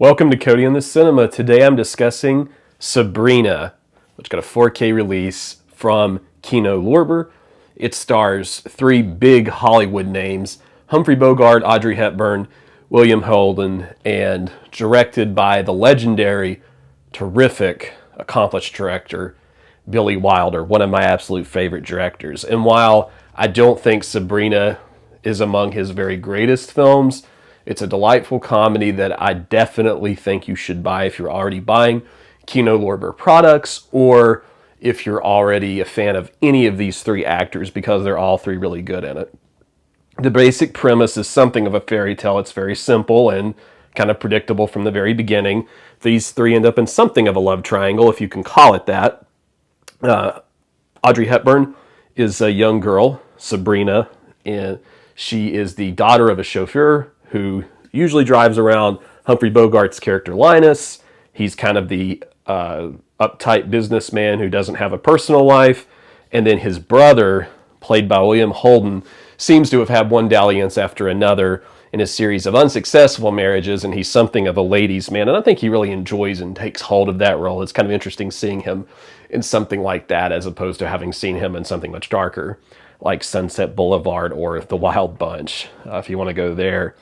Welcome to Cody in the Cinema. Today I'm discussing Sabrina, which got a 4K release from Kino Lorber. It stars three big Hollywood names: Humphrey Bogart, Audrey Hepburn, William Holden, and directed by the legendary, terrific, accomplished director Billy Wilder, one of my absolute favorite directors. And while I don't think Sabrina is among his very greatest films, it's a delightful comedy that I definitely think you should buy if you're already buying Kino Lorber products, or if you're already a fan of any of these three actors, because they're all three really good in it. The basic premise is something of a fairy tale. It's very simple and kind of predictable from the very beginning. These three end up in something of a love triangle, if you can call it that. Audrey Hepburn is a young girl, Sabrina, and she is the daughter of a chauffeur who usually drives around Humphrey Bogart's character Linus. He's kind of the uptight businessman who doesn't have a personal life. And then his brother, played by William Holden, seems to have had one dalliance after another in a series of unsuccessful marriages, and he's something of a ladies' man. And I think he really enjoys and takes hold of that role. It's kind of interesting seeing him in something like that, as opposed to having seen him in something much darker, like Sunset Boulevard or The Wild Bunch, if you want to go there.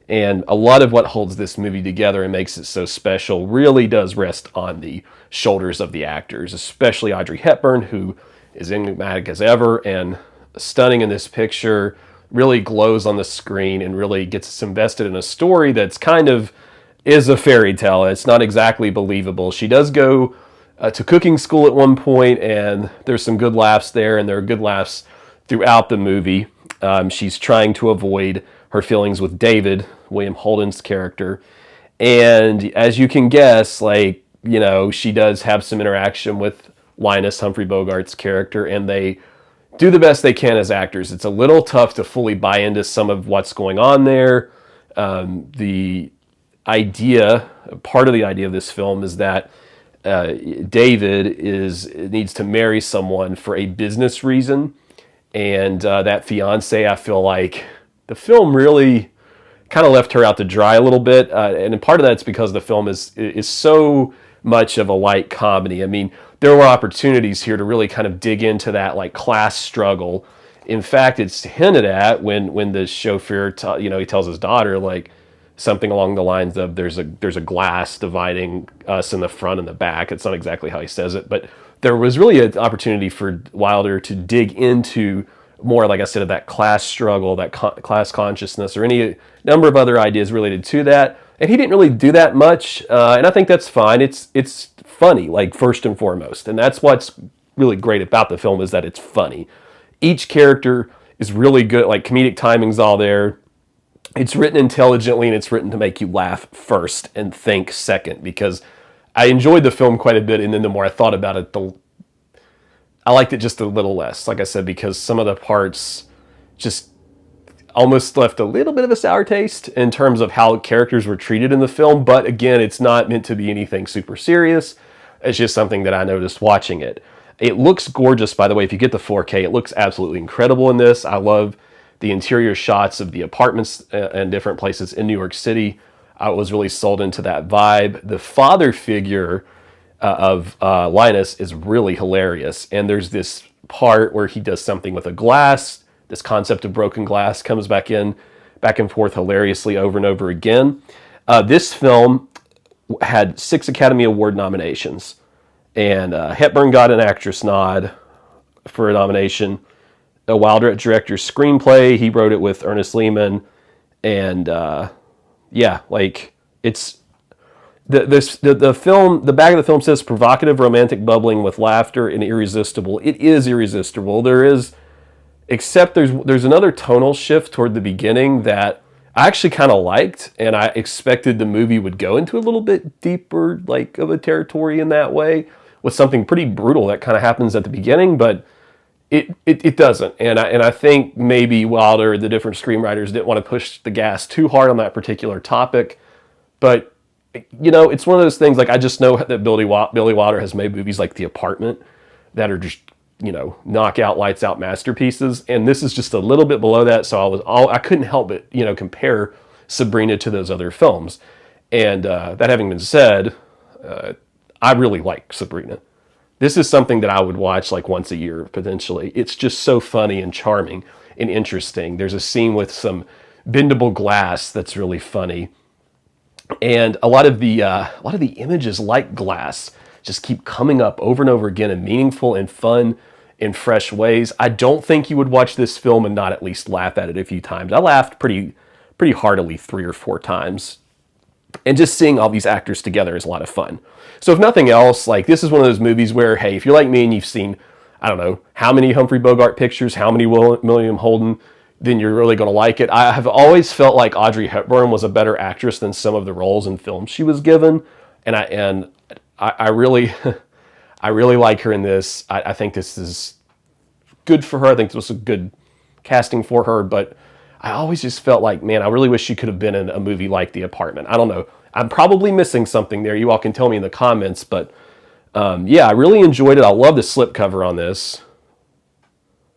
And a lot of what holds this movie together and makes it so special really does rest on the shoulders of the actors, especially Audrey Hepburn, who is enigmatic as ever and stunning in this picture, really glows on the screen and really gets us invested in a story that's kind of is a fairy tale. It's not exactly believable. She does go to cooking school at one point, and there's some good laughs there, and there are good laughs throughout the movie. She's trying to avoid her feelings with David, William Holden's character. And as you can guess, she does have some interaction with Linus, Humphrey Bogart's character, and they do the best they can as actors. It's a little tough to fully buy into some of what's going on there. The idea, part of the idea of this film is that David needs to marry someone for a business reason. And that fiance, I feel like the film really kind of left her out to dry a little bit. And part of that's because the film is so much of a light comedy. I mean, there were opportunities here to really kind of dig into that class struggle. In fact, it's hinted at when the chauffeur, he tells his daughter something along the lines of there's a glass dividing us in the front and the back. It's not exactly how he says it, but there was really an opportunity for Wilder to dig into more, like I said, of that class struggle, that class consciousness, or any number of other ideas related to that. And he didn't really do that much, and I think that's fine. It's funny, first and foremost, and that's what's really great about the film, is that it's funny. Each character is really good, comedic timing's all there. It's written intelligently, and it's written to make you laugh first and think second, because I enjoyed the film quite a bit, and then the more I thought about it, I liked it just a little less, like I said, because some of the parts just almost left a little bit of a sour taste in terms of how characters were treated in the film. But again, it's not meant to be anything super serious. It's just something that I noticed watching it. It looks gorgeous, by the way. If you get the 4K, it looks absolutely incredible in this. I love the interior shots of the apartments and different places in New York City. I was really sold into that vibe. The father figure of Linus is really hilarious. And there's this part where he does something with a glass. This concept of broken glass comes back and forth hilariously over and over again. This film had 6 Academy Award nominations, and Hepburn got an actress nod for a nomination. Wilder at director's screenplay. He wrote it with Ernest Lehman, and it's the film. The back of the film says provocative, romantic, bubbling with laughter, and irresistible. It is irresistible. Except there's another tonal shift toward the beginning that I actually kind of liked, and I expected the movie would go into a little bit deeper, of a territory in that way, with something pretty brutal that kind of happens at the beginning, but it doesn't. And I think maybe Wilder, the different screenwriters, didn't want to push the gas too hard on that particular topic. But it's one of those things. I just know that Billy Wilder has made movies like The Apartment that are just knockout, lights out masterpieces, and this is just a little bit below that. So I couldn't help but compare Sabrina to those other films. And that having been said, I really like Sabrina. This is something that I would watch like once a year, potentially. It's just so funny and charming and interesting. There's a scene with some bendable glass that's really funny. And a lot of the images like glass just keep coming up over and over again in meaningful and fun and fresh ways. I don't think you would watch this film and not at least laugh at it a few times. I laughed pretty heartily 3 or 4 times. And just seeing all these actors together is a lot of fun. So if nothing else, like this is one of those movies where, hey, if you're like me and you've seen, I don't know, how many Humphrey Bogart pictures, how many William Holden, then you're really going to like it. I have always felt like Audrey Hepburn was a better actress than some of the roles and films she was given. And I really, I really like her in this. I think this is good for her. I think this was a good casting for her, but I always just felt like, man, I really wish she could have been in a movie like The Apartment. I don't know. I'm probably missing something there. You all can tell me in the comments, but yeah, I really enjoyed it. I love the slipcover on this.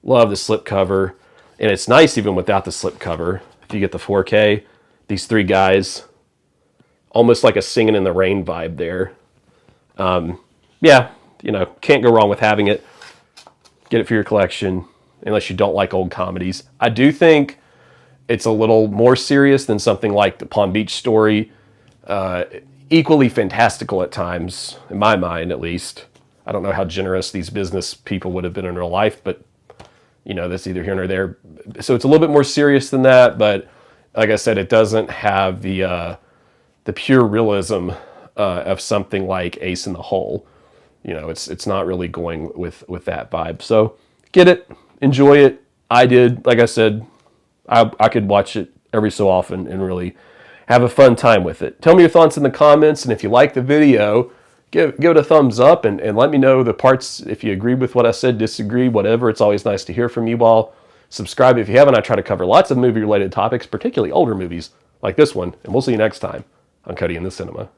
Love the slipcover. And it's nice even without the slipcover. If you get the 4K, these 3 guys, almost like a Singing in the Rain vibe there. Yeah, you know, can't go wrong with having it. Get it for your collection, unless you don't like old comedies. I do think it's a little more serious than something like the Palm Beach Story. Equally fantastical at times, in my mind at least. I don't know how generous these business people would have been in real life, but you know, that's either here nor there. So it's a little bit more serious than that, but like I said, it doesn't have the pure realism of something like Ace in the Hole. You know, it's not really going with that vibe. So get it, enjoy it. I did, like I said, I could watch it every so often and really have a fun time with it. Tell me your thoughts in the comments, and if you like the video, give it a thumbs up and let me know the parts, if you agree with what I said, disagree, whatever. It's always nice to hear from you all. Subscribe if you haven't. I try to cover lots of movie-related topics, particularly older movies like this one, and we'll see you next time on Cody in the Cinema.